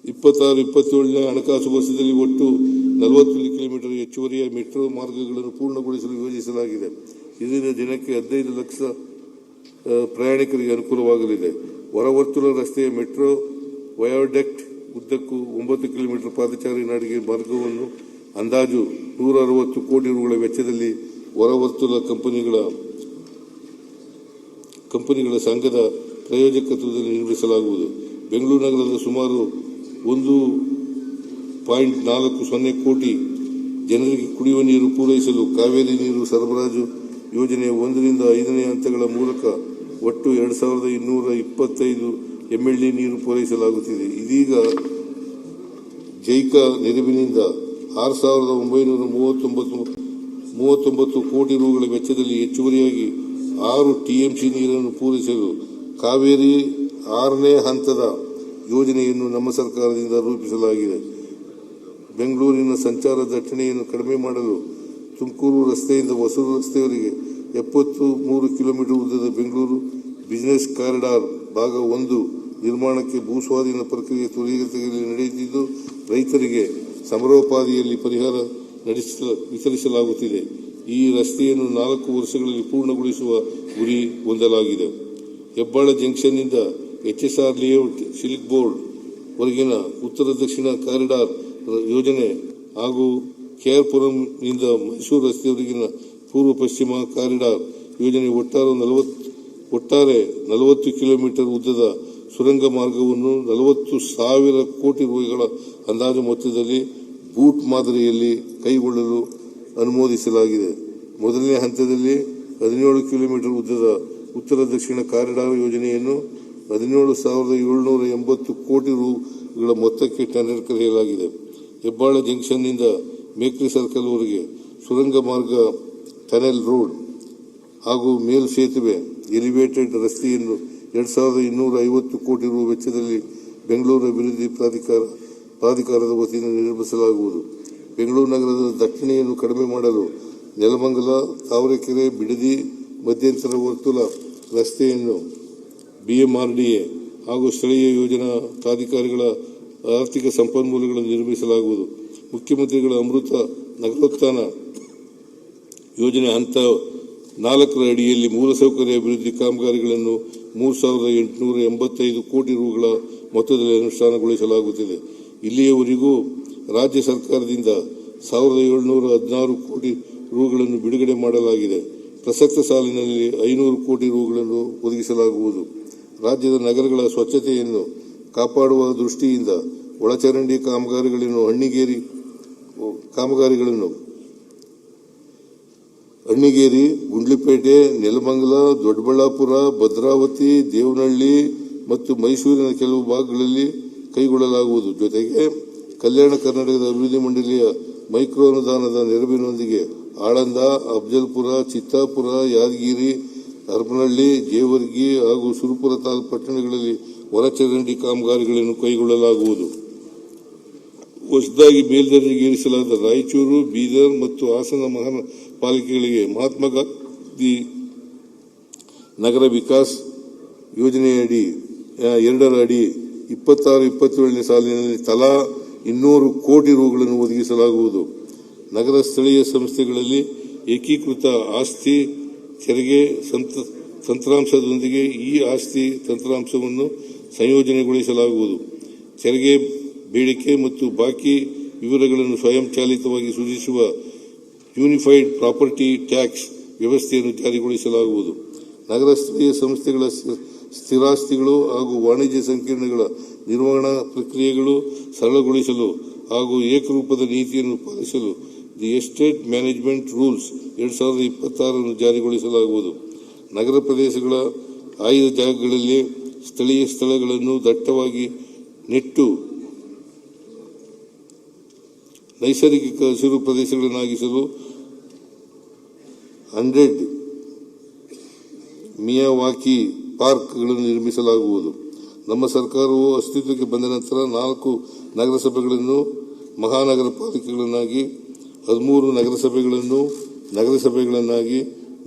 26-27ನೇ ಹಣಕಾಸು ವರ್ಷದಲ್ಲಿ ಒಟ್ಟು 40 ಕಿಲೋಮೀಟರ್ ಹೆಚ್ಚುವರಿಯ ಮೆಟ್ರೋ ಮಾರ್ಗಗಳನ್ನು ಪೂರ್ಣಗೊಳಿಸಲು ಯೋಜಿಸಲಾಗಿದೆ. ಇದರಿಂದ ದಿನಕ್ಕೆ 15 ಲಕ್ಷ ಪ್ರಯಾಣಿಕರಿಗೆ ಅನುಕೂಲವಾಗಲಿದೆ. ಹೊರವರ್ತುಲ ರಸ್ತೆಯ ಮೆಟ್ರೋ ವಯೋಡೆಕ್ಟ್ ಉದ್ದಕ್ಕೂ 9 ಕಿಲೋಮೀಟರ್ ಪಾದಚಾರಿ ನಡಿಗೆ ಮಾರ್ಗವನ್ನು ಅಂದಾಜು 160 ಕೋಟಿ ರುಗಳ ವೆಚ್ಚದಲ್ಲಿ ಹೊರವರ್ತುಲ ಕಂಪನಿಗಳ ಸಂಘದ ಪ್ರಾಯೋಜಕತ್ವದಲ್ಲಿ ನಿರ್ಮಿಸಲಾಗುವುದು. ಬೆಂಗಳೂರು ನಗರದ ಸುಮಾರು 1.40 ಕೋಟಿ ಜನರಿಗೆ ಕುಡಿಯುವ ನೀರು ಪೂರೈಸಲು ಕಾವೇರಿ ನೀರು ಸರಬರಾಜು ಯೋಜನೆಯ 1ರಿಂದ 5ನೇ ಹಂತಗಳ ಮೂಲಕ ಒಟ್ಟು 2225 MLD ನೀರು ಪೂರೈಸಲಾಗುತ್ತಿದೆ. ಇದೀಗ ಜೈಕಾ ನೆರವಿನಿಂದ 6,939 ಕೋಟಿ ರುಗಳ ವೆಚ್ಚದಲ್ಲಿ ಹೆಚ್ಚುವರಿಯಾಗಿ 6 TMC ನೀರನ್ನು ಪೂರೈಸಲು ಕಾವೇರಿ 6ನೇ ಹಂತದ ಯೋಜನೆಯನ್ನು ನಮ್ಮ ಸರ್ಕಾರದಿಂದ ರೂಪಿಸಲಾಗಿದೆ. ಬೆಂಗಳೂರಿನ ಸಂಚಾರ ದಟ್ಟಣೆಯನ್ನು ಕಡಿಮೆ ಮಾಡಲು ತುಮಕೂರು ರಸ್ತೆಯಿಂದ ಹೊಸೂರು ರಸ್ತೆಯವರೆಗೆ 73 ಕಿಲೋಮೀಟರ್ ಉದ್ದದ ಬೆಂಗಳೂರು ಬಿಸಿನೆಸ್ ಕಾರಿಡಾರ್ ಭಾಗ 1 ನಿರ್ಮಾಣಕ್ಕೆ ಭೂಸ್ವಾಧೀನ ಪ್ರಕ್ರಿಯೆ ತ್ವರಿತಗತಿಯಲ್ಲಿ ನಡೆಯುತ್ತಿದ್ದು, ರೈತರಿಗೆ ಸಮರೋಪಾದಿಯಲ್ಲಿ ಪರಿಹಾರ ವಿತರಿಸಲಾಗುತ್ತಿದೆ. ಈ ರಸ್ತೆಯನ್ನು 4 ವರ್ಷಗಳಲ್ಲಿ ಪೂರ್ಣಗೊಳಿಸುವ ಗುರಿ ಹೊಂದಲಾಗಿದೆ. ಹೆಬ್ಬಾಳ ಜಂಕ್ಷನ್ನಿಂದ HSR ಲೇಔಟ್ ಸಿಲ್ಕ್ ಬೋರ್ಡ್ ವರೆಗಿನ ಉತ್ತರ ದಕ್ಷಿಣ ಕಾರಿಡಾರ್ ಯೋಜನೆ ಹಾಗೂ KR ಪುರಂನಿಂದ ಮೈಸೂರು ರಸ್ತೆಯವರೆಗಿನ ಪೂರ್ವ ಪಶ್ಚಿಮ ಕಾರಿಡಾರ್ ಯೋಜನೆ ಒಟ್ಟಾರೆ 40 ಕಿಲೋಮೀಟರ್ ಉದ್ದದ ಸುರಂಗ ಮಾರ್ಗವನ್ನು 40,000 ಕೋಟಿ ರೂಪಾಯಿಗಳ ಅಂದಾಜು ಮೊತ್ತದಲ್ಲಿ ಬೂಟ್ ಮಾದರಿಯಲ್ಲಿ ಕೈಗೊಳ್ಳಲು ಅನುಮೋದಿಸಲಾಗಿದೆ. ಮೊದಲನೇ ಹಂತದಲ್ಲಿ 17 ಕಿಲೋಮೀಟರ್ ಉದ್ದದ ಉತ್ತರ ದಕ್ಷಿಣ ಕಾರಿಡಾರ್ ಯೋಜನೆಯನ್ನು 17,780 ಕೋಟಿ ರೂಗಳ ಮೊತ್ತಕ್ಕೆ ಟೆಂಡರ್ ಕರೆಯಲಾಗಿದೆ. ಹೆಬ್ಬಾಳ ಜಂಕ್ಷನ್ನಿಂದ ಮೇಕ್ರಿ ಸರ್ಕಲ್ ವರೆಗೆ ಸುರಂಗ ಮಾರ್ಗ, ಟನೆಲ್ ರೋಡ್ ಹಾಗೂ ಮೇಲ್ ಸೇತುವೆ, ಎಲಿವೇಟೆಡ್ ರಸ್ತೆಯನ್ನು 2,250 ಕೋಟಿ ರು ವೆಚ್ಚದಲ್ಲಿ ಬೆಂಗಳೂರು ಅಭಿವೃದ್ಧಿ ಪ್ರಾಧಿಕಾರದ ವತಿಯಿಂದ ನಿರ್ಮಿಸಲಾಗುವುದು. ಬೆಂಗಳೂರು ನಗರದ ದಟ್ಟಣೆಯನ್ನು ಕಡಿಮೆ ಮಾಡಲು ನೆಲಮಂಗಲ, ತಾವರೆಕೆರೆ, ಬಿಡದಿ ಮಧ್ಯಂತರ ವರ್ತುಲ ರಸ್ತೆಯನ್ನು BMRDA ಹಾಗೂ ಸ್ಥಳೀಯ ಯೋಜನಾ ಪ್ರಾಧಿಕಾರಗಳ ಆರ್ಥಿಕ ಸಂಪನ್ಮೂಲಗಳನ್ನು ನಿರ್ಮಿಸಲಾಗುವುದು. ಮುಖ್ಯಮಂತ್ರಿಗಳ ಅಮೃತ ನಗರೋತ್ಥಾನ ಯೋಜನೆ ಹಂತ 4ರ ಅಡಿಯಲ್ಲಿ ಮೂಲಸೌಕರ್ಯ ಅಭಿವೃದ್ಧಿ ಕಾಮಗಾರಿಗಳನ್ನು 3,885 ಕೋಟಿ ರುಗಳ ಮೊತ್ತದಲ್ಲಿ ಅನುಷ್ಠಾನಗೊಳಿಸಲಾಗುತ್ತಿದೆ. ಇಲ್ಲಿಯವರೆಗೂ ರಾಜ್ಯ ಸರ್ಕಾರದಿಂದ 1,716 ಕೋಟಿ ರುಗಳನ್ನು ಬಿಡುಗಡೆ ಮಾಡಲಾಗಿದೆ. ಪ್ರಸಕ್ತ ಸಾಲಿನಲ್ಲಿ 500 ಕೋಟಿ ರುಗಳನ್ನು ಒದಗಿಸಲಾಗುವುದು. ರಾಜ್ಯದ ನಗರಗಳ ಸ್ವಚ್ಛತೆಯನ್ನು ಕಾಪಾಡುವ ದೃಷ್ಟಿಯಿಂದ ಒಳಚರಂಡಿ ಕಾಮಗಾರಿಗಳನ್ನು ಅಣ್ಣಿಗೇರಿ, ಗುಂಡ್ಲುಪೇಟೆ, ನೆಲಮಂಗಲ, ದೊಡ್ಡಬಳ್ಳಾಪುರ, ಭದ್ರಾವತಿ, ದೇವನಹಳ್ಳಿ ಮತ್ತು ಮೈಸೂರಿನ ಕೆಲವು ಭಾಗಗಳಲ್ಲಿ ಕೈಗೊಳ್ಳಲಾಗುವುದು. ಜೊತೆಗೆ ಕಲ್ಯಾಣ ಕರ್ನಾಟಕದ ಅಭಿವೃದ್ಧಿ ಮಂಡಳಿಯ ಮೈಕ್ರೋ ಅನುದಾನದ ನೆರವಿನೊಂದಿಗೆ ಆಳಂದ, ಅಫಜಲ್ಪುರ, ಚಿತ್ತಾಪುರ, ಯಾದಗಿರಿ, ಹರಪನಹಳ್ಳಿ, ಜೇವರ್ಗಿ ಹಾಗೂ ಸುರಪುರ ತಾಲೂಕು ಪಟ್ಟಣಗಳಲ್ಲಿ ಒಳಚರಂಡಿ ಕಾಮಗಾರಿಗಳನ್ನು ಕೈಗೊಳ್ಳಲಾಗುವುದು. ಹೊಸದಾಗಿ ಮೇಲ್ದರ್ಜೆಗೇರಿಸಲಾದ ರಾಯಚೂರು, ಬೀದರ್ ಮತ್ತು ಹಾಸನ ಮಹಾನಗರ ಪಾಲಿಕೆಗಳಿಗೆ ಮಹಾತ್ಮ ಗಾಂಧಿ ನಗರ ವಿಕಾಸ್ ಯೋಜನೆಯಡಿ 2ರ ಅಡಿ 26-27ನೇ ಸಾಲಿನಲ್ಲಿ ತಲಾ 200 ಕೋಟಿ ರುಗಳನ್ನು ಒದಗಿಸಲಾಗುವುದು. ನಗರ ಸ್ಥಳೀಯ ಸಂಸ್ಥೆಗಳಲ್ಲಿ ಏಕೀಕೃತ ಆಸ್ತಿ ತೆರಿಗೆ ತಂತ್ರಾಂಶದೊಂದಿಗೆ ಈ ಆಸ್ತಿ ತಂತ್ರಾಂಶವನ್ನು ಸಂಯೋಜನೆಗೊಳಿಸಲಾಗುವುದು. ತೆರಿಗೆ ಬೇಡಿಕೆ ಮತ್ತು ಬಾಕಿ ವಿವರಗಳನ್ನು ಸ್ವಯಂಚಾಲಿತವಾಗಿ ಸೂಚಿಸುವ ಯೂನಿಫೈಡ್ ಪ್ರಾಪರ್ಟಿ ಟ್ಯಾಕ್ಸ್ ವ್ಯವಸ್ಥೆಯನ್ನು ಜಾರಿಗೊಳಿಸಲಾಗುವುದು. ನಗರ ಸ್ಥಳೀಯ ಸಂಸ್ಥೆಗಳ ಸ್ಥಿರಾಸ್ತಿಗಳು ಹಾಗೂ ವಾಣಿಜ್ಯ ಸಂಕೀರ್ಣಗಳ ನಿರ್ವಹಣಾ ಪ್ರಕ್ರಿಯೆಗಳು ಸರಳಗೊಳಿಸಲು ಹಾಗೂ ಏಕರೂಪದ ನೀತಿಯನ್ನು ಪಾಲಿಸಲು ದಿ ಎಸ್ಟೇಟ್ ಮ್ಯಾನೇಜ್ಮೆಂಟ್ ರೂಲ್ಸ್ 2026 ಜಾರಿಗೊಳಿಸಲಾಗುವುದು. ನಗರ ಪ್ರದೇಶಗಳ ಆಯ್ದ ಜಾಗಗಳಲ್ಲಿ ಸ್ಥಳೀಯ ಸ್ಥಳಗಳನ್ನು ದಟ್ಟವಾಗಿ ನೆಟ್ಟು ನೈಸರ್ಗಿಕ ಹಸಿರು ಪ್ರದೇಶಗಳನ್ನಾಗಿಸಲು 100 ಮಿಯಾವಾಕಿ ಪಾರ್ಕ್ಗಳನ್ನು ನಿರ್ಮಿಸಲಾಗುವುದು. ನಮ್ಮ ಸರ್ಕಾರವು ಅಸ್ತಿತ್ವಕ್ಕೆ ಬಂದ ನಂತರ 4 ನಗರಸಭೆಗಳನ್ನು ಮಹಾನಗರ ಪಾಲಿಕೆಗಳನ್ನಾಗಿ, 13 ನಗರಸಭೆಗಳನ್ನಾಗಿ,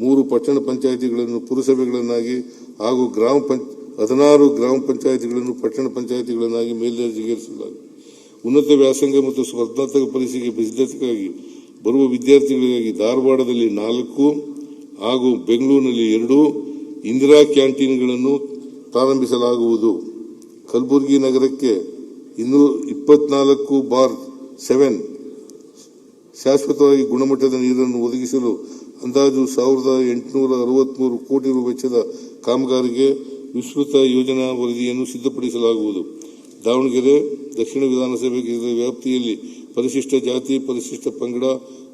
3 ಪಟ್ಟಣ ಪಂಚಾಯಿತಿಗಳನ್ನು ಪುರಸಭೆಗಳನ್ನಾಗಿ ಹಾಗೂ 16 ಗ್ರಾಮ ಪಂಚಾಯಿತಿಗಳನ್ನು ಪಟ್ಟಣ ಪಂಚಾಯಿತಿಗಳನ್ನಾಗಿ ಮೇಲ್ದರ್ಜೆಗೇರಿಸಲಾಗಿದೆ. ಉನ್ನತ ವ್ಯಾಸಂಗ ಮತ್ತು ಸ್ಪರ್ಧಾತ್ಮಕ ಪರೀಕ್ಷೆಗೆ ಸಿದ್ಧತೆಗಾಗಿ ಬರುವ ವಿದ್ಯಾರ್ಥಿಗಳಿಗಾಗಿ ಧಾರವಾಡದಲ್ಲಿ 4 ಹಾಗೂ ಬೆಂಗಳೂರಿನಲ್ಲಿ 2 ಇಂದಿರಾ ಕ್ಯಾಂಟೀನ್ಗಳನ್ನು ಪ್ರಾರಂಭಿಸಲಾಗುವುದು. ಕಲಬುರಗಿ ನಗರಕ್ಕೆ 224/7 ಶಾಶ್ವತವಾಗಿ ಗುಣಮಟ್ಟದ ನೀರನ್ನು ಒದಗಿಸಲು ಅಂದಾಜು 1863 ಕೋಟಿ ರು ವೆಚ್ಚದ ಕಾಮಗಾರಿಗೆ ವಿಸ್ತೃತ ಯೋಜನಾ ವರದಿಯನ್ನು ಸಿದ್ಧಪಡಿಸಲಾಗುವುದು. ದಾವಣಗೆರೆ ದಕ್ಷಿಣ ವಿಧಾನಸಭೆ ಕ್ಷೇತ್ರದ ವ್ಯಾಪ್ತಿಯಲ್ಲಿ ಪರಿಶಿಷ್ಟ ಜಾತಿ, ಪರಿಶಿಷ್ಟ ಪಂಗಡ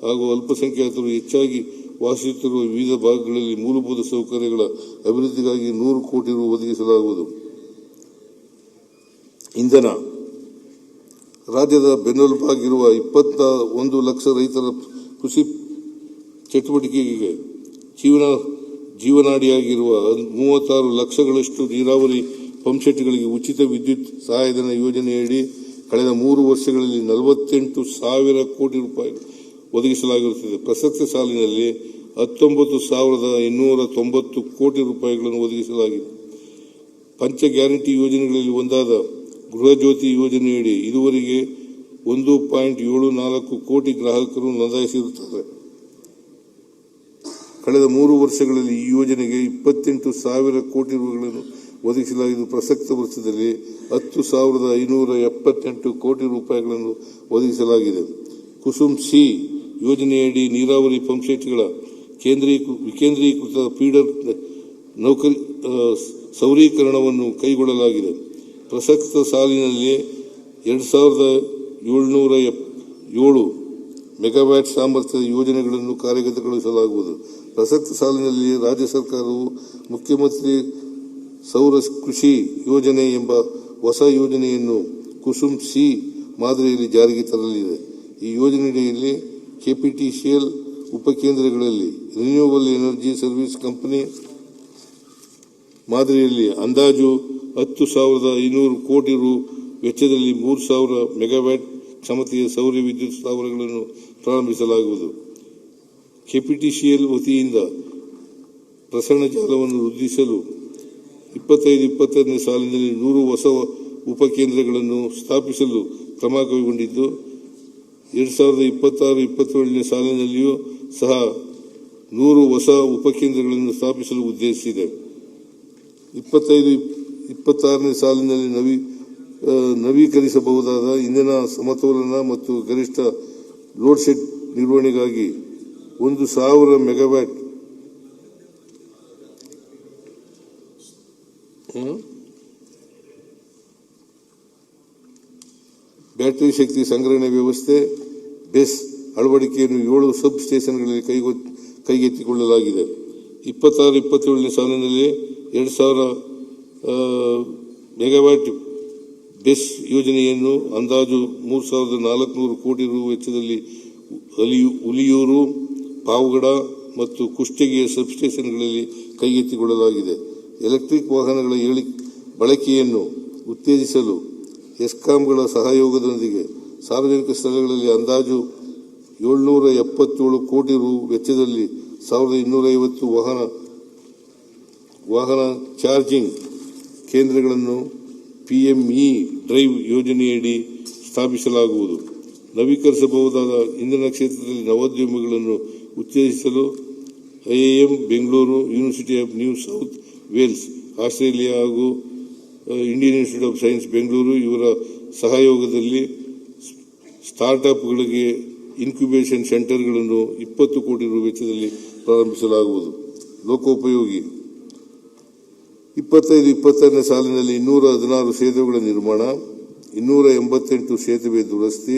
ಹಾಗೂ ಅಲ್ಪಸಂಖ್ಯಾತರು ಹೆಚ್ಚಾಗಿ ವಾಸಿಸುತ್ತಿರುವ ವಿವಿಧ ಭಾಗಗಳಲ್ಲಿ ಮೂಲಭೂತ ಸೌಕರ್ಯಗಳ ಅಭಿವೃದ್ಧಿಗಾಗಿ 100 ಕೋಟಿ ರು ಒದಗಿಸಲಾಗುವುದು. ಇಂಧನ ರಾಜ್ಯದ ಬೆನ್ನೆಲುಬಾಗಿರುವ 21 ಲಕ್ಷ ರೈತರ ಕೃಷಿ ಚಟುವಟಿಕೆಗೆ ಜೀವನಾಡಿಯಾಗಿರುವ 36 ಲಕ್ಷಗಳಷ್ಟು ನೀರಾವರಿ ಪಂಪ್ಸೆಟ್ಗಳಿಗೆ ಉಚಿತ ವಿದ್ಯುತ್ ಸಹಾಯಧನ ಯೋಜನೆಯಡಿ ಕಳೆದ 3 ವರ್ಷಗಳಲ್ಲಿ 48,000 ಕೋಟಿ ರೂಪಾಯಿ ಒದಗಿಸಲಾಗಿರುತ್ತದೆ. ಪ್ರಸಕ್ತ ಸಾಲಿನಲ್ಲಿ 19,890 ಕೋಟಿ ರೂಪಾಯಿಗಳನ್ನು ಒದಗಿಸಲಾಗಿದೆ. ಪಂಚ ಗ್ಯಾರಂಟಿ ಯೋಜನೆಗಳಲ್ಲಿ ಒಂದಾದ ಗೃಹ ಜ್ಯೋತಿ ಯೋಜನೆಯಡಿ ಇದುವರೆಗೆ 1.74 ಕೋಟಿ ಗ್ರಾಹಕರು ನೋಂದಾಯಿಸಿರುತ್ತಾರೆ. ಕಳೆದ 3 ವರ್ಷಗಳಲ್ಲಿ ಈ ಯೋಜನೆಗೆ 28,000 ಕೋಟಿ ರೂಪಾಯಿಗಳನ್ನು ಒದಗಿಸಲಾಗಿದ್ದು, ಪ್ರಸಕ್ತ ವರ್ಷದಲ್ಲಿ 10,578 ಕೋಟಿ ರೂಪಾಯಿಗಳನ್ನು ಒದಗಿಸಲಾಗಿದೆ. ಕುಸುಮ್ ಸಿ ಯೋಜನೆಯಡಿ ನೀರಾವರಿ ಪಂಪ್ಸೆಟ್ಗಳ ವಿಕೇಂದ್ರೀಕೃತ ಫೀಡರ್ ಸೌರೀಕರಣವನ್ನು ಕೈಗೊಳ್ಳಲಾಗಿದೆ. ಪ್ರಸಕ್ತ ಸಾಲಿನಲ್ಲಿ 2,707 ಮೆಗಾವ್ಯಾಟ್ ಸಾಮರ್ಥ್ಯದ ಯೋಜನೆಗಳನ್ನು ಕಾರ್ಯಗತಗೊಳಿಸಲಾಗುವುದು. ಪ್ರಸಕ್ತ ಸಾಲಿನಲ್ಲಿ ರಾಜ್ಯ ಸರ್ಕಾರವು ಮುಖ್ಯಮಂತ್ರಿ ಸೌರ ಕೃಷಿ ಯೋಜನೆ ಎಂಬ ಹೊಸ ಯೋಜನೆಯನ್ನು ಕುಸುಮ್ ಸಿ ಮಾದರಿಯಲ್ಲಿ ಜಾರಿಗೆ ತರಲಿದೆ. ಈ ಯೋಜನೆಯಡಿಯಲ್ಲಿ ಕೆಪಿಟಿಸಿಎಲ್ ಉಪಕೇಂದ್ರಗಳಲ್ಲಿ ರಿನ್ಯೂವಬಲ್ ಎನರ್ಜಿ ಸರ್ವಿಸ್ ಕಂಪನಿ ಮಾದರಿಯಲ್ಲಿ ಅಂದಾಜು 10,500 ಕೋಟಿ ರು ವೆಚ್ಚದಲ್ಲಿ 3,000 ಮೆಗಾವ್ಯಾಟ್ ಕ್ಷಮತೆಯ ಸೌರ ವಿದ್ಯುತ್ ಸ್ಥಾವರಗಳನ್ನು ಪ್ರಾರಂಭಿಸಲಾಗುವುದು. ಕೆಪಿಟಿಸಿಎಲ್ ವತಿಯಿಂದ ಪ್ರಸರಣ ಜಾಲವನ್ನು ವೃದ್ಧಿಸಲು 25-26ನೇ ಸಾಲಿನಲ್ಲಿ 100 ಹೊಸ ಉಪಕೇಂದ್ರಗಳನ್ನು ಸ್ಥಾಪಿಸಲು ಕ್ರಮ ಕೈಗೊಂಡಿದ್ದು, 2026-27ನೇ ಸಾಲಿನಲ್ಲಿಯೂ ಸಹ 100 ಹೊಸ ಉಪಕೇಂದ್ರಗಳನ್ನು ಸ್ಥಾಪಿಸಲು ಉದ್ದೇಶಿಸಿದೆ. 25-26ನೇ ಸಾಲಿನಲ್ಲಿ ನವೀಕರಿಸಬಹುದಾದ ಇಂಧನ ಸಮತೋಲನ ಮತ್ತು ಗರಿಷ್ಠ ಲೋಡ್ ಶೆಡ್ ನಿರ್ವಹಣೆಗಾಗಿ 1,000 ಮೆಗಾವ್ಯಾಟ್ ಬ್ಯಾಟರಿ ಶಕ್ತಿ ಸಂಗ್ರಹಣೆ ವ್ಯವಸ್ಥೆ ಬೆಸ್ ಅಳವಡಿಕೆಯನ್ನು 7 ಸಬ್ ಸ್ಟೇಷನ್ಗಳಲ್ಲಿ ಕೈಗೆತ್ತಿಕೊಳ್ಳಲಾಗಿದೆ. 26-27ನೇ ಸಾಲಿನಲ್ಲಿ 2,000 ಮೆಗಾವ್ಯಾಟ್ ಬೆಸ್ ಯೋಜನೆಯನ್ನು ಅಂದಾಜು 3,400 ಕೋಟಿ ರು ವೆಚ್ಚದಲ್ಲಿ ಹುಲಿಯೂರು, ಪಾವಗಡ ಮತ್ತು ಕುಷ್ಟಗಿಯ ಸಬ್ಸ್ಟೇಷನ್ಗಳಲ್ಲಿ ಕೈಗೆತ್ತಿಕೊಳ್ಳಲಾಗಿದೆ. ಎಲೆಕ್ಟ್ರಿಕ್ ವಾಹನಗಳ ಬಳಕೆಯನ್ನು ಉತ್ತೇಜಿಸಲು ಎಸ್ಕಾಂಗಳ ಸಹಯೋಗದೊಂದಿಗೆ ಸಾರ್ವಜನಿಕ ಸ್ಥಳಗಳಲ್ಲಿ ಅಂದಾಜು 777 ಕೋಟಿ ರು ವೆಚ್ಚದಲ್ಲಿ 1,250 ವಾಹನ ಚಾರ್ಜಿಂಗ್ ಕೇಂದ್ರಗಳನ್ನು PME ಡ್ರೈವ್ ಯೋಜನೆಯಡಿ ಸ್ಥಾಪಿಸಲಾಗುವುದು. ನವೀಕರಿಸಬಹುದಾದ ಇಂಧನ ಕ್ಷೇತ್ರದಲ್ಲಿ ನವೋದ್ಯಮಗಳನ್ನು ಉತ್ತೇಜಿಸಲು IIM Bengaluru, University of New South Wales Australia ಹಾಗೂ Indian Institute of Science Bengaluru ಇವರ ಸಹಯೋಗದಲ್ಲಿ ಸ್ಟಾರ್ಟ್ಅಪ್ಗಳಿಗೆ ಇನ್ಕ್ಯುಬೇಷನ್ ಸೆಂಟರ್ಗಳನ್ನು 20 ಕೋಟಿ ರು ವೆಚ್ಚದಲ್ಲಿ ಪ್ರಾರಂಭಿಸಲಾಗುವುದು. ಲೋಕೋಪಯೋಗಿ 25-26ನೇ ಸಾಲಿನಲ್ಲಿ 216 ಸೇತುವೆಗಳ ನಿರ್ಮಾಣ, 288 ಸೇತುವೆ ದುರಸ್ತಿ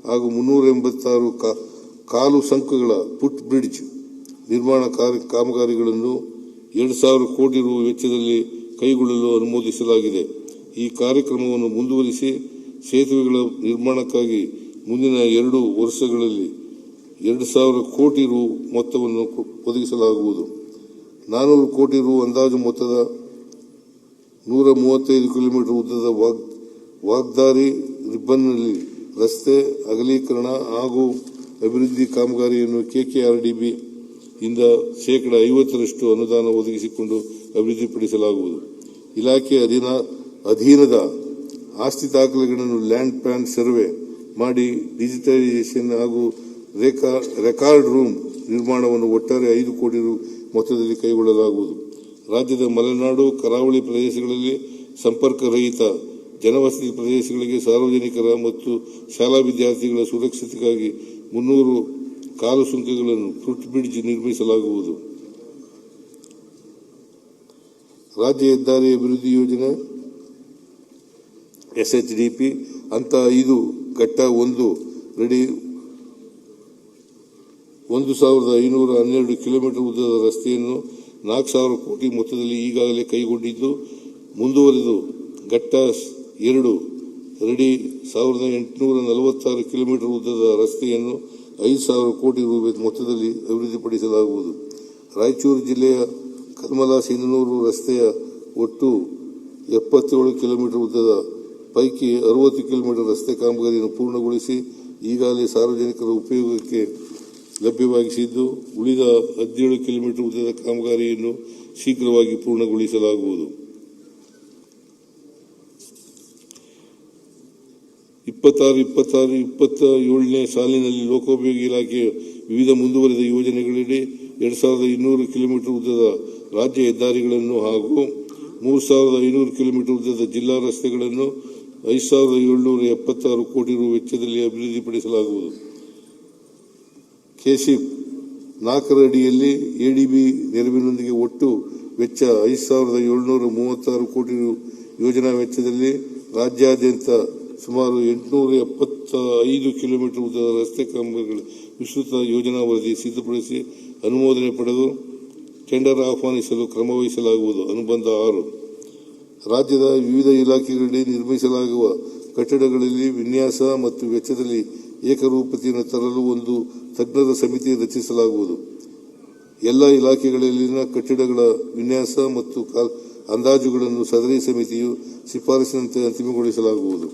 ಹಾಗೂ 386 ಕಾಲು ಸಂಕಗಳ ಫುಟ್ ಬ್ರಿಡ್ಜ್ ನಿರ್ಮಾಣ ಕಾಮಗಾರಿಗಳನ್ನು 2,000 ಕೋಟಿ ರು ವೆಚ್ಚದಲ್ಲಿ ಕೈಗೊಳ್ಳಲು ಅನುಮೋದಿಸಲಾಗಿದೆ. ಈ ಕಾರ್ಯಕ್ರಮವನ್ನು ಮುಂದುವರಿಸಿ ಸೇತುವೆಗಳ ನಿರ್ಮಾಣಕ್ಕಾಗಿ ಮುಂದಿನ 2 ವರ್ಷಗಳಲ್ಲಿ 2,000 ಕೋಟಿ ರು ಮೊತ್ತವನ್ನು ಒದಗಿಸಲಾಗುವುದು. 400 ಕೋಟಿ ರು ಅಂದಾಜು ಮೊತ್ತದ 135 ಕಿಲೋಮೀಟರ್ ಉದ್ದದ ವಾಗ್ದಾರಿ ರಿಬ್ಬನ್ನಲ್ಲಿ ರಸ್ತೆ ಅಗಲೀಕರಣ ಹಾಗೂ ಅಭಿವೃದ್ಧಿ ಕಾಮಗಾರಿಯನ್ನು KKRDB ಇಂದ 50% ಅನುದಾನ ಒದಗಿಸಿಕೊಂಡು ಅಭಿವೃದ್ಧಿಪಡಿಸಲಾಗುವುದು. ಇಲಾಖೆ ಅಧೀನದ ಆಸ್ತಿ ದಾಖಲೆಗಳನ್ನು ಲ್ಯಾಂಡ್ ಪ್ಲಾನ್ ಸರ್ವೆ ಮಾಡಿ ಡಿಜಿಟಲೈಸೇಷನ್ ಹಾಗೂ ರೆಕಾರ್ಡ್ ರೂಮ್ ನಿರ್ಮಾಣವನ್ನು ಒಟ್ಟಾರೆ 5 ಕೋಟಿ ರು ಮೊತ್ತದಲ್ಲಿ ಕೈಗೊಳ್ಳಲಾಗುವುದು. ರಾಜ್ಯದ ಮಲೆನಾಡು ಕರಾವಳಿ ಪ್ರದೇಶಗಳಲ್ಲಿ ಸಂಪರ್ಕ ರಹಿತ ಜನವಸತಿ ಪ್ರದೇಶಗಳಿಗೆ ಸಾರ್ವಜನಿಕರ ಮತ್ತು ಶಾಲಾ ವಿದ್ಯಾರ್ಥಿಗಳ ಸುರಕ್ಷತೆಗಾಗಿ 300 ಕಾಲು ಸುಂಕಗಳನ್ನು ಫುಟ್ ಬ್ರಿಡ್ಜ್ ನಿರ್ಮಿಸಲಾಗುವುದು. ರಾಜ್ಯ ಹೆದ್ದಾರಿ ಅಭಿವೃದ್ಧಿ ಯೋಜನೆ SHDP ಹಂತ 5 ಘಟ್ಟ 1 ರೆಡಿ 1512 ಕಿಲೋಮೀಟರ್ ಉದ್ದದ ರಸ್ತೆಯನ್ನು 4000 ಕೋಟಿ ಮೊತ್ತದಲ್ಲಿ ಈಗಾಗಲೇ ಕೈಗೊಂಡಿದ್ದು, ಮುಂದುವರೆದು ಘಟ್ಟ 2 ರೆಡಿ 1846 ಕಿಲೋಮೀಟರ್ ಉದ್ದದ ರಸ್ತೆಯನ್ನು 5000 ಕೋಟಿ ರು ಮೊತ್ತದಲ್ಲಿ ಅಭಿವೃದ್ಧಿಪಡಿಸಲಾಗುವುದು. ರಾಯಚೂರು ಜಿಲ್ಲೆಯ ಕಲ್ಮಲ ಸಿಂಧನೂರು ರಸ್ತೆಯ ಒಟ್ಟು 77 ಕಿಲೋಮೀಟರ್ ಉದ್ದದ ಪೈಕಿ 60 ಕಿಲೋಮೀಟರ್ ರಸ್ತೆ ಕಾಮಗಾರಿಯನ್ನು ಪೂರ್ಣಗೊಳಿಸಿ ಈಗಾಗಲೇ ಸಾರ್ವಜನಿಕರ ಉಪಯೋಗಕ್ಕೆ ಲಭ್ಯವಾಗಿಸಿದ್ದು, ಉಳಿದ 17 ಕಿಲೋಮೀಟರ್ ಉದ್ದದ ಕಾಮಗಾರಿಯನ್ನು ಶೀಘ್ರವಾಗಿ ಪೂರ್ಣಗೊಳಿಸಲಾಗುವುದು. 26-27ನೇ ಸಾಲಿನಲ್ಲಿ ಲೋಕೋಪಯೋಗಿ ಇಲಾಖೆಯ ವಿವಿಧ ಮುಂದುವರೆದ ಯೋಜನೆಗಳಡಿ 2200 ಕಿಲೋಮೀಟರ್ ಉದ್ದದ ರಾಜ್ಯ ಹೆದ್ದಾರಿಗಳನ್ನು ಹಾಗೂ 3500 ಕಿಲೋಮೀಟರ್ ಉದ್ದದ ಜಿಲ್ಲಾ ರಸ್ತೆಗಳನ್ನು 5776 ಕೋಟಿ ರು ವೆಚ್ಚದಲ್ಲಿ ಅಭಿವೃದ್ಧಿಪಡಿಸಲಾಗುವುದು. ಕೆಶಿಪ್ 4 ಅಡಿಯಲ್ಲಿ ADB ನೆರವಿನೊಂದಿಗೆ ಒಟ್ಟು ವೆಚ್ಚ 5736 ಕೋಟಿ ರು ಯೋಜನಾ ವೆಚ್ಚದಲ್ಲಿ ರಾಜ್ಯಾದ್ಯಂತ ಸುಮಾರು 875 ಕಿಲೋಮೀಟರ್ ಉದ್ದದ ರಸ್ತೆ ಕಾಮಗಾರಿಗಳ ವಿಸ್ತೃತ ಯೋಜನಾ ವರದಿ ಸಿದ್ಧಪಡಿಸಿ ಅನುಮೋದನೆ ಪಡೆದು ಟೆಂಡರ್ ಆಹ್ವಾನಿಸಲು ಕ್ರಮ ವಹಿಸಲಾಗುವುದು. ಅನುಬಂಧ 6 ರಾಜ್ಯದ ವಿವಿಧ ಇಲಾಖೆಗಳಲ್ಲಿ ನಿರ್ಮಿಸಲಾಗುವ ಕಟ್ಟಡಗಳಲ್ಲಿ ವಿನ್ಯಾಸ ಮತ್ತು ವೆಚ್ಚದಲ್ಲಿ ಏಕರೂಪತೆಯನ್ನು ತರಲು ಒಂದು ತಜ್ಞರ ಸಮಿತಿ ರಚಿಸಲಾಗುವುದು. ಎಲ್ಲ ಇಲಾಖೆಗಳಲ್ಲಿನ ಕಟ್ಟಡಗಳ ವಿನ್ಯಾಸ ಮತ್ತು ಅಂದಾಜುಗಳನ್ನು ಸದರಿ ಸಮಿತಿಯು ಶಿಫಾರಸಿನಂತೆ ಅಂತಿಮಗೊಳಿಸಲಾಗುವುದು.